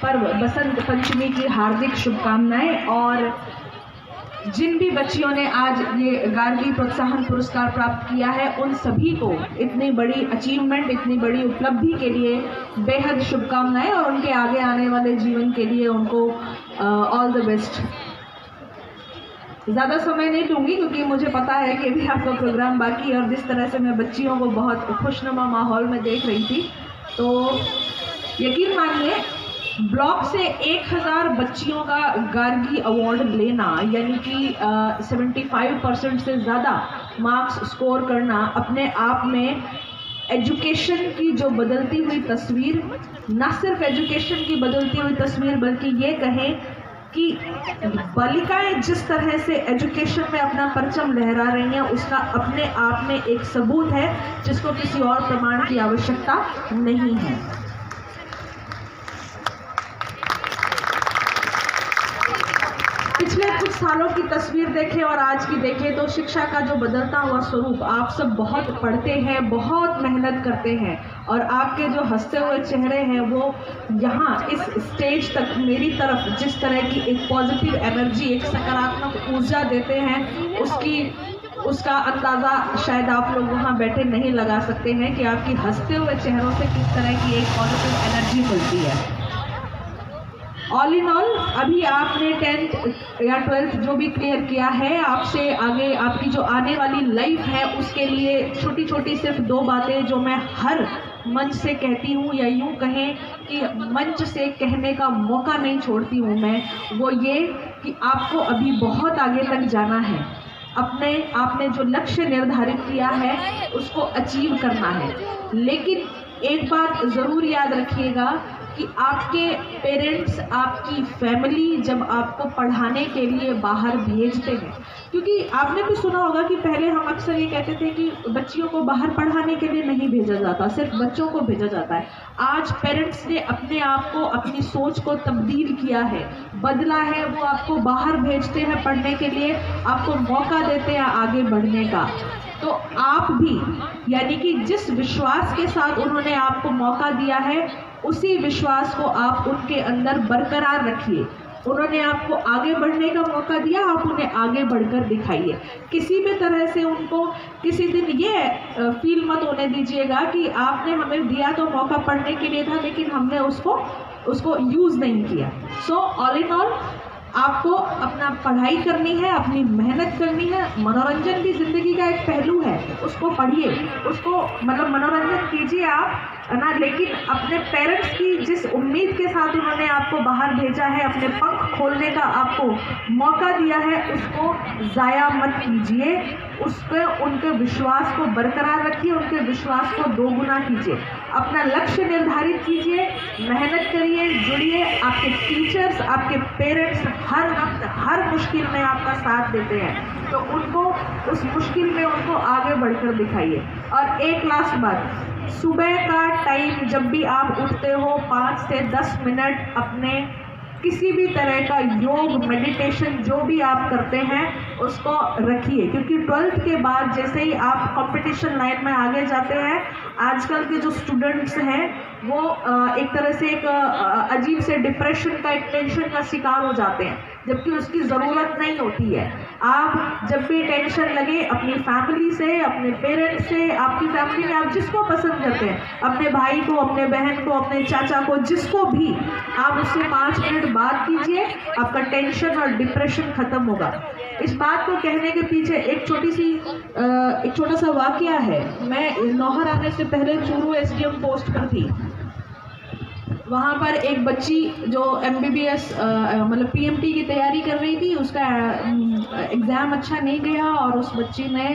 पर्व बसंत पंचमी की हार्दिक शुभकामनाएं। और जिन भी बच्चियों ने आज ये गार्गी प्रोत्साहन पुरस्कार प्राप्त किया है, उन सभी को इतनी बड़ी अचीवमेंट, इतनी बड़ी उपलब्धि के लिए बेहद शुभकामनाएं और उनके आगे आने वाले जीवन के लिए उनको ऑल द बेस्ट। ज़्यादा समय नहीं लूँगी क्योंकि मुझे पता है कि अभी आपका प्रोग्राम बाकी है, और जिस तरह से मैं बच्चियों को बहुत खुशनुमा माहौल में देख रही थी, तो यकीन मानिए ब्लॉक से 1000 बच्चियों का गार्गी अवार्ड लेना, यानी कि 75% से ज़्यादा मार्क्स स्कोर करना, अपने आप में एजुकेशन की जो बदलती हुई तस्वीर, न सिर्फ एजुकेशन की बदलती हुई तस्वीर बल्कि ये कहें कि बालिकाएं जिस तरह से एजुकेशन में अपना परचम लहरा रही हैं, उसका अपने आप में एक सबूत है जिसको किसी और प्रमाण की आवश्यकता नहीं है। पिछले कुछ सालों की तस्वीर देखें और आज की देखें तो शिक्षा का जो बदलता हुआ स्वरूप, आप सब बहुत पढ़ते हैं, बहुत मेहनत करते हैं, और आपके जो हंसते हुए चेहरे हैं वो यहाँ इस स्टेज तक मेरी तरफ जिस तरह की एक पॉजिटिव एनर्जी, एक सकारात्मक ऊर्जा देते हैं, उसका अंदाज़ा शायद आप लोग वहाँ बैठे नहीं लगा सकते हैं कि आपकी हंसते हुए चेहरों से किस तरह की एक पॉजिटिव एनर्जी मिलती है। ऑल इन ऑल, अभी आपने 10th या 12th जो भी क्लियर किया है, आपसे आगे आपकी जो आने वाली लाइफ है उसके लिए छोटी छोटी सिर्फ 2 बातें जो मैं हर मंच से कहती हूँ, या यूँ कहें कि मंच से कहने का मौका नहीं छोड़ती हूँ मैं, वो ये कि आपको अभी बहुत आगे तक जाना है। आपने जो लक्ष्य निर्धारित किया है उसको अचीव करना है, लेकिन एक बात ज़रूर याद रखिएगा कि आपके पेरेंट्स, आपकी फैमिली जब आपको पढ़ाने के लिए बाहर भेजते हैं, क्योंकि आपने भी सुना होगा कि पहले हम अक्सर ये कहते थे कि बच्चियों को बाहर पढ़ाने के लिए नहीं भेजा जाता, सिर्फ बच्चों को भेजा जाता है। आज पेरेंट्स ने अपने आप को, अपनी सोच को तब्दील किया है, बदला है। वो आपको बाहर भेजते हैं पढ़ने के लिए, आपको मौका देते हैं आगे बढ़ने का। तो आप भी, यानी कि जिस विश्वास के साथ उन्होंने आपको मौका दिया है, उसी विश्वास को आप उनके अंदर बरकरार रखिए। उन्होंने आपको आगे बढ़ने का मौका दिया, आप उन्हें आगे बढ़कर दिखाइए। किसी भी तरह से उनको किसी दिन ये फील मत होने दीजिएगा कि आपने हमें दिया तो मौका पढ़ने के लिए था, लेकिन हमने उसको यूज़ नहीं किया। सो ऑल इन ऑल, आपको अपना पढ़ाई करनी है, अपनी मेहनत करनी है। मनोरंजन भी ज़िंदगी का एक पहलू है, उसको पढ़िए, उसको मतलब मनोरंजन कीजिए आप ना, लेकिन अपने पेरेंट्स की जिस उम्मीद के साथ उन्होंने आपको बाहर भेजा है, अपने पंख खोलने का आपको मौका दिया है, उसको ज़ाया मत कीजिए। उस पर उनके विश्वास को बरकरार रखिए, उनके विश्वास को दोगुना कीजिए। अपना लक्ष्य निर्धारित कीजिए, मेहनत करिए, जुड़िए। आपके टीचर्स, आपके पेरेंट्स हर वक्त, हर मुश्किल में आपका साथ देते हैं, तो उनको उस मुश्किल में उनको आगे बढ़कर दिखाइए। और एक लास्ट बात, सुबह का टाइम जब भी आप उठते हो, 5 से 10 मिनट अपने किसी भी तरह का योग, मेडिटेशन जो भी आप करते हैं उसको रखिए, क्योंकि 12th के बाद जैसे ही आप कंपटीशन लाइन में आगे जाते हैं, आजकल के जो स्टूडेंट्स हैं वो एक तरह से एक अजीब से डिप्रेशन का, एक टेंशन का शिकार हो जाते हैं, जबकि उसकी ज़रूरत नहीं होती है। आप जब भी टेंशन लगे, अपनी फैमिली से, अपने पेरेंट्स से, आपकी फैमिली में आप जिसको पसंद करते हैं, अपने भाई को, अपने बहन को, अपने चाचा को, जिसको भी, आप उससे 5 मिनट बात कीजिए, आपका टेंशन और डिप्रेशन ख़त्म होगा। इस बात को कहने के पीछे एक छोटा सा वाकया है। मैं नौहर आने से पहले चूरू SDM पोस्ट पर थी। वहाँ पर एक बच्ची जो MBBS मतलब PMT की तैयारी कर रही थी, उसका एग्ज़ाम अच्छा नहीं गया और उस बच्ची ने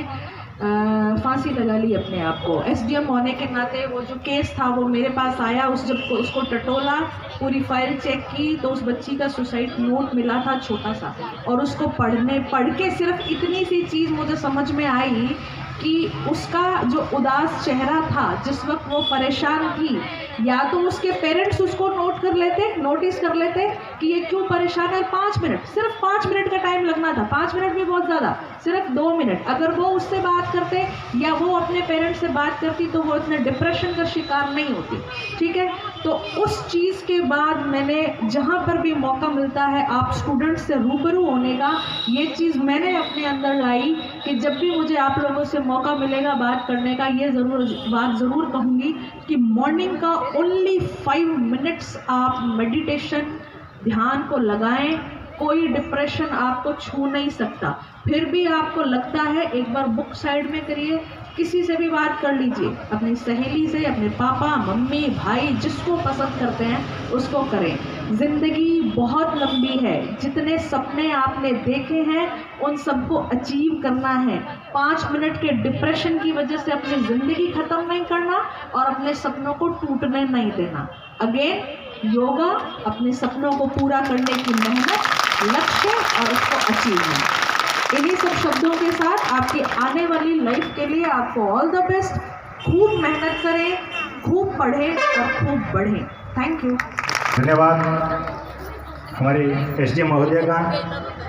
फांसी लगा ली अपने आप को। SDM होने के नाते वो जो केस था वो मेरे पास आया, उसको टटोला, पूरी फाइल चेक की, तो उस बच्ची का सुसाइड नोट मिला था छोटा सा, और उसको पढ़ के सिर्फ इतनी सी चीज़ मुझे समझ में आई कि उसका जो उदास चेहरा था, जिस वक्त वो परेशान थी, या तो उसके पेरेंट्स उसको नोटिस कर लेते कि ये क्यों परेशान है। 5 मिनट, सिर्फ 5 मिनट का टाइम लगना था, 5 मिनट भी बहुत ज़्यादा, सिर्फ 2 मिनट अगर वो उससे बात करते या वो अपने पेरेंट्स से बात करती तो वो इतने डिप्रेशन का शिकार नहीं होती। ठीक है, तो उस चीज़ के बाद मैंने जहाँ पर भी मौका मिलता है आप स्टूडेंट से रूबरू होने का, ये चीज़ मैंने अपने अंदर लाई कि जब भी मुझे आप लोगों से मौका मिलेगा बात करने का, ये बात ज़रूर कहूँगी कि मॉर्निंग का ओनली 5 मिनट्स आप मेडिटेशन ध्यान को लगाएं। कोई डिप्रेशन आपको छू नहीं सकता। फिर भी आपको लगता है एक बार बुक साइड में करिए, किसी से भी बात कर लीजिए, अपनी सहेली से, अपने पापा मम्मी भाई जिसको पसंद करते हैं उसको करें। ज़िंदगी बहुत लंबी है, जितने सपने आपने देखे हैं उन सबको अचीव करना है। 5 मिनट के डिप्रेशन की वजह से अपनी ज़िंदगी ख़त्म नहीं करना और अपने सपनों को टूटने नहीं देना। अगेन योगा, अपने सपनों को पूरा करने की मेहनत, लक्ष्य और उसको अचीवमेंट। इन्हीं सब शब्दों के साथ आपकी आने वाली लाइफ के लिए आपको ऑल द बेस्ट। खूब मेहनत करें, खूब पढ़ें और खूब बढ़ें। Thank you. धन्यवाद हमारे एसडीएम महोदय का।